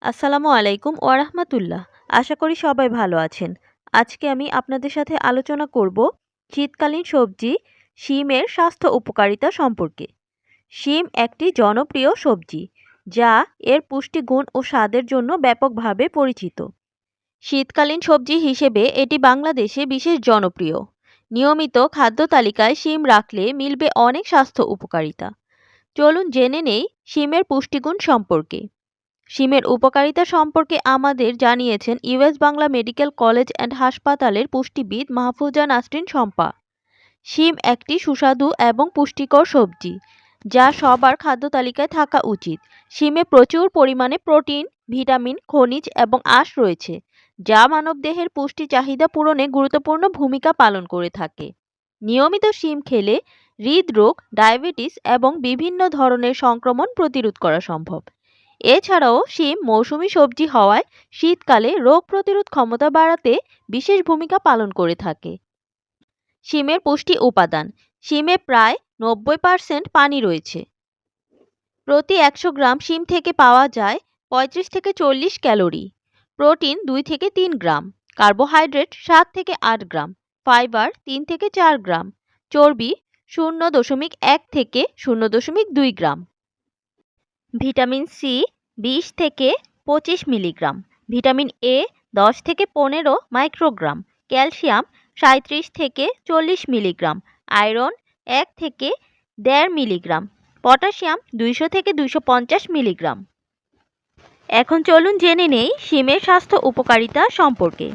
আসসালামু আলাইকুম ওয়ারাহমাতুল্লাহ। আশা করি সবাই ভালো আছেন। আজকে আমি আপনাদের সাথে আলোচনা করব শীতকালীন সবজি শিমের স্বাস্থ্য উপকারিতা সম্পর্কে। শিম একটি জনপ্রিয় সবজি যা এর পুষ্টিগুণ ও স্বাদের জন্য ব্যাপকভাবে পরিচিত। শীতকালীন সবজি হিসেবে এটি বাংলাদেশে বিশেষ জনপ্রিয়। নিয়মিত খাদ্য তালিকায় শিম রাখলে মিলবে অনেক স্বাস্থ্য উপকারিতা। চলুন জেনে নেই শিমের পুষ্টিগুণ সম্পর্কে। শিমের উপকারিতা সম্পর্কে আমাদের জানিয়েছেন US Bangla medical college and হাসপাতালের পুষ্টিবিদ মাহফুজা নাসরিন শম্পা। শিম একটি সুস্বাদু এবং পুষ্টিকর সবজি যা সবার খাদ্য তালিকায় থাকা উচিত। শিমে প্রচুর পরিমাণে প্রোটিন, ভিটামিন, খনিজ এবং আঁশ রয়েছে যা মানবদেহের পুষ্টি চাহিদা পূরণে গুরুত্বপূর্ণ ভূমিকা পালন করে থাকে। নিয়মিত শিম খেলে হৃদরোগ, ডায়াবেটিস এবং বিভিন্ন ধরনের সংক্রমণ প্রতিরোধ করা সম্ভব। এছাড়াও শিম মৌসুমী সবজি হওয়ায় শীতকালে রোগ প্রতিরোধ ক্ষমতা বাড়াতে বিশেষ ভূমিকা পালন করে থাকে। শিমের পুষ্টি উপাদান। শিমে প্রায় 90% পানি রয়েছে। প্রতি 100 গ্রাম শিম থেকে পাওয়া যায় 35 থেকে 40 ক্যালোরি। প্রোটিন 2 থেকে 3 গ্রাম, কার্বোহাইড্রেট 7 থেকে 8 গ্রাম, ফাইবার 3 থেকে 4 গ্রাম, চর্বি 0.1 থেকে 0.2 গ্রাম। ভিটামিন সি 20 থেকে 25 মিলিগ্রাম, ভিটামিন এ 10 থেকে 15 মাইক্রোগ্রাম, ক্যালসিয়াম 37 থেকে 40 মিলিগ্রাম, আয়রন 1 থেকে 1.5 মিলিগ্রাম, পটাশিয়াম 200 থেকে 250 মিলিগ্রাম। এখন চলুন জেনে নেই শিমের স্বাস্থ্য উপকারিতা সম্পর্কে।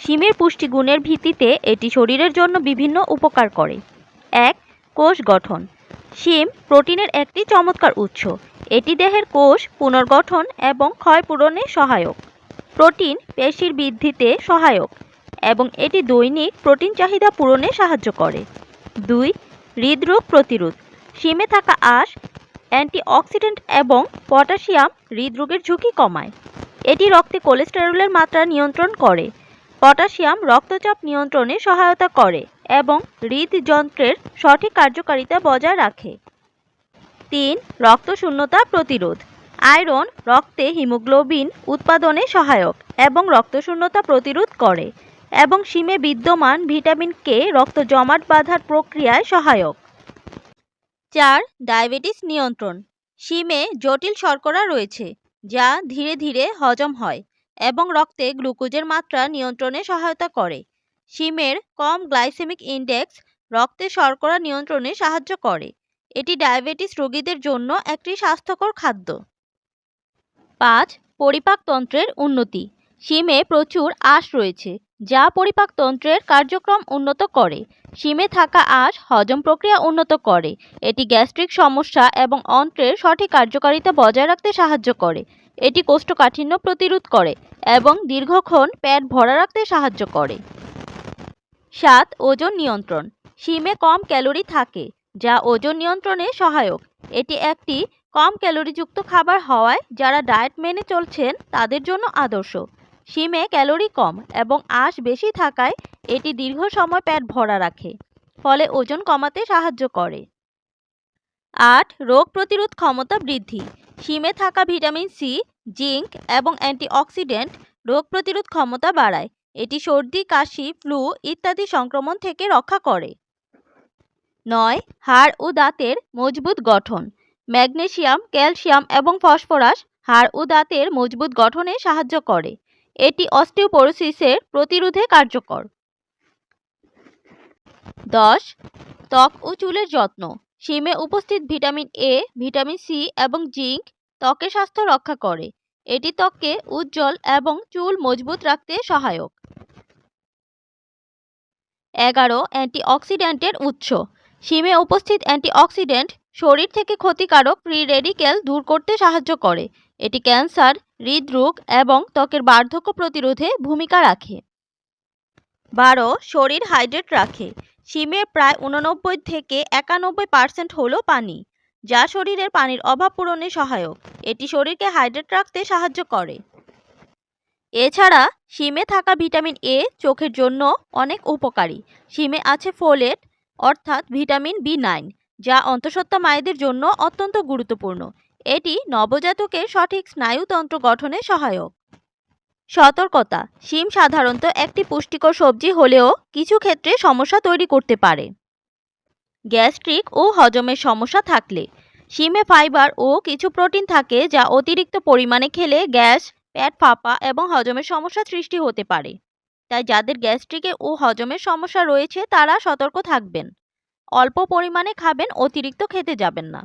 শিমের পুষ্টিগুণের ভিত্তিতে এটি শরীরের জন্য বিভিন্ন উপকার করে। 1. কোষ গঠন। শিম প্রোটিনের একটি চমৎকার উৎস। এটি দেহের কোষ পুনর্গঠন এবং ক্ষয়পূরণে সহায়ক। প্রোটিন পেশির বৃদ্ধিতে সহায়ক এবং এটি দৈনিক প্রোটিন চাহিদা পূরণে সাহায্য করে। 2. হৃদরোগ প্রতিরোধ। শিমে থাকা আঁশ, অ্যান্টিঅক্সিডেন্ট এবং পটাশিয়াম হৃদরোগের ঝুঁকি কমায়। এটি রক্তে কোলেস্টেরলের মাত্রা নিয়ন্ত্রণ করে। পটাশিয়াম রক্তচাপ নিয়ন্ত্রণে সহায়তা করে এবং হৃদযন্ত্রের সঠিক কার্যকারিতা বজায় রাখে। 3. রক্তশূন্যতা প্রতিরোধ। আয়রন রক্তে হিমোগ্লোবিন উৎপাদনে সহায়ক এবং রক্তশূন্যতা প্রতিরোধ করে এবং শিমে বিদ্যমান ভিটামিন কে রক্ত জমাট বাঁধার প্রক্রিয়ায় সহায়ক। 4. ডায়াবেটিস নিয়ন্ত্রণ। শিমে জটিল শর্করা রয়েছে যা ধীরে ধীরে হজম হয় এবং রক্তে গ্লুকোজের মাত্রা নিয়ন্ত্রণে সহায়তা করে। শিমের কম গ্লাইসেমিক ইনডেক্স রক্তে শর্করা নিয়ন্ত্রণে সাহায্য করে। এটি ডায়াবেটিস রোগীদের জন্য একটি স্বাস্থ্যকর খাদ্য। 5. পরিপাকতন্ত্রের উন্নতি। শিমে প্রচুর আঁশ রয়েছে যা পরিপাকতন্ত্রের কার্যক্রম উন্নত করে। শিমে থাকা আঁশ হজম প্রক্রিয়া উন্নত করে। এটি গ্যাস্ট্রিক সমস্যা এবং অন্ত্রের সঠিক কার্যকারিতা বজায় রাখতে সাহায্য করে। এটি কোষ্ঠকাঠিন্য প্রতিরোধ করে এবং দীর্ঘক্ষণ পেট ভরা রাখতে সাহায্য করে। 7. ওজন নিয়ন্ত্রণ। শিমে কম ক্যালোরি থাকে যা ওজন নিয়ন্ত্রণে সহায়ক। এটি একটি কম ক্যালোরিযুক্ত খাবার হওয়ায় যারা ডায়েট মেনে চলছেন তাদের জন্য আদর্শ। শিমে ক্যালোরি কম এবং আঁশ বেশি থাকায় এটি দীর্ঘ সময় পেট ভরা রাখে, ফলে ওজন কমাতে সাহায্য করে। 8. রোগ প্রতিরোধ ক্ষমতা বৃদ্ধি। শিমে থাকা ভিটামিন সি, জিঙ্ক এবং অ্যান্টিঅক্সিডেন্ট রোগ প্রতিরোধ ক্ষমতা বাড়ায়। এটি সর্দি, কাশি, ফ্লু ইত্যাদি সংক্রমণ থেকে রক্ষা করে। 9. হাড় ও দাঁতের মজবুত গঠন। ম্যাগনেসিয়াম, ক্যালসিয়াম এবং ফসফরাস হাড় ও দাঁতের মজবুত গঠনে সাহায্য করে। এটি অস্টিওপোরোসিসের প্রতিরোধে কার্যকর। 10. ত্বক ও চুলের যত্ন। শিমে উপস্থিত ভিটামিন এ, ভিটামিন সি এবং জিঙ্ক ত্বকের স্বাস্থ্য রক্ষা করে। এটি ত্বককে উজ্জ্বল এবং চুল মজবুত রাখতে সহায়ক। 11. অ্যান্টিঅক্সিডেন্টের উৎস। শিমে উপস্থিত অ্যান্টিঅক্সিডেন্ট শরীর থেকে ক্ষতিকারক ফ্রি রেডিক্যাল দূর করতে সাহায্য করে। এটি ক্যান্সার, হৃদরোগ এবং ত্বকের বার্ধক্য প্রতিরোধে ভূমিকা রাখে। 12. শরীর হাইড্রেট রাখে। শিমে প্রায় 89 থেকে 91% হলো পানি, যা শরীরের পানির অভাব পূরণে সহায়ক। এটি শরীরকে হাইড্রেট রাখতে সাহায্য করে। এছাড়া শিমে থাকা ভিটামিন এ চোখের জন্য অনেক উপকারী। শিমে আছে ফোলেট অর্থাৎ ভিটামিন বি9, যা অন্তঃসত্ত্বা মায়েদের জন্য অত্যন্ত গুরুত্বপূর্ণ। এটি নবজাতকের সঠিক স্নায়ুতন্ত্র গঠনে সহায়ক। সতর্কতা: শিম সাধারণত একটি পুষ্টিকর সবজি হলেও কিছু ক্ষেত্রে সমস্যা তৈরি করতে পারে। গ্যাস্ট্রিক ও হজমের সমস্যা থাকলে শিমে ফাইবার ও কিছু প্রোটিন থাকে যা অতিরিক্ত পরিমাণে খেলে গ্যাস, পেট ফাঁপা এবং হজমের সমস্যা সৃষ্টি হতে পারে। তাই যাদের গ্যাস্ট্রিকে ও হজমের সমস্যা রয়েছে তারা সতর্ক থাকবেন। অল্প পরিমাণে খাবেন, অতিরিক্ত খেতে যাবেন না।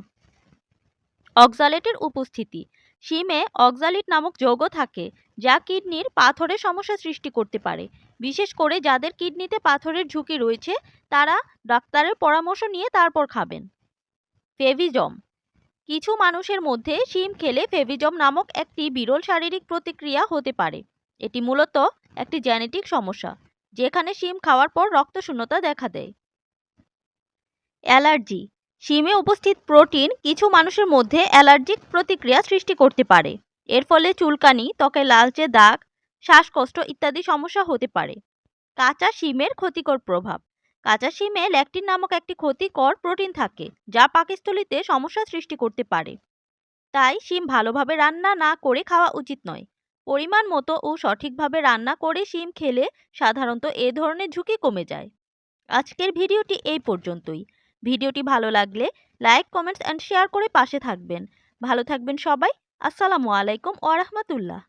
অক্সালেটের উপস্থিতি: শিমে অক্সালিট নামক যৌগ থাকে যা কিডনির পাথরের সমস্যা সৃষ্টি করতে পারে। বিশেষ করে যাদের কিডনিতে পাথরের ঝুঁকি রয়েছে তারা ডাক্তারের পরামর্শ নিয়ে তারপর খাবেন। ফেভিজম: কিছু মানুষের মধ্যে শিম খেলে ফেভিজম নামক একটি বিরল শারীরিক প্রতিক্রিয়া হতে পারে। এটি মূলত একটি জেনেটিক সমস্যা যেখানে শিম খাওয়ার পর রক্তশূন্যতা দেখা দেয়। অ্যালার্জি: শিমে উপস্থিত প্রোটিন কিছু মানুষের মধ্যে অ্যালার্জিক প্রতিক্রিয়া সৃষ্টি করতে পারে। এর ফলে চুলকানি, ত্বকে লালচে দাগ, শ্বাসকষ্ট ইত্যাদি সমস্যা হতে পারে। কাঁচা শিমের ক্ষতিকর প্রভাব: কাঁচা শিমে ল্যাকটিন নামক একটি ক্ষতিকর প্রোটিন থাকে যা পাকস্থলীতে সমস্যা সৃষ্টি করতে পারে। তাই শিম ভালোভাবে রান্না না করে খাওয়া উচিত নয়। পরিমাণ মতো ও সঠিকভাবে রান্না করে শিম খেলে সাধারণত এ ধরনের ঝুঁকি কমে যায়। আজকের ভিডিওটি এই পর্যন্তই। ভিডিওটি ভালো লাগলে লাইক, কমেন্টস অ্যান্ড শেয়ার করে পাশে থাকবেন। ভালো থাকবেন সবাই। আসসালামু আলাইকুম ওয়া রাহমাতুল্লাহ।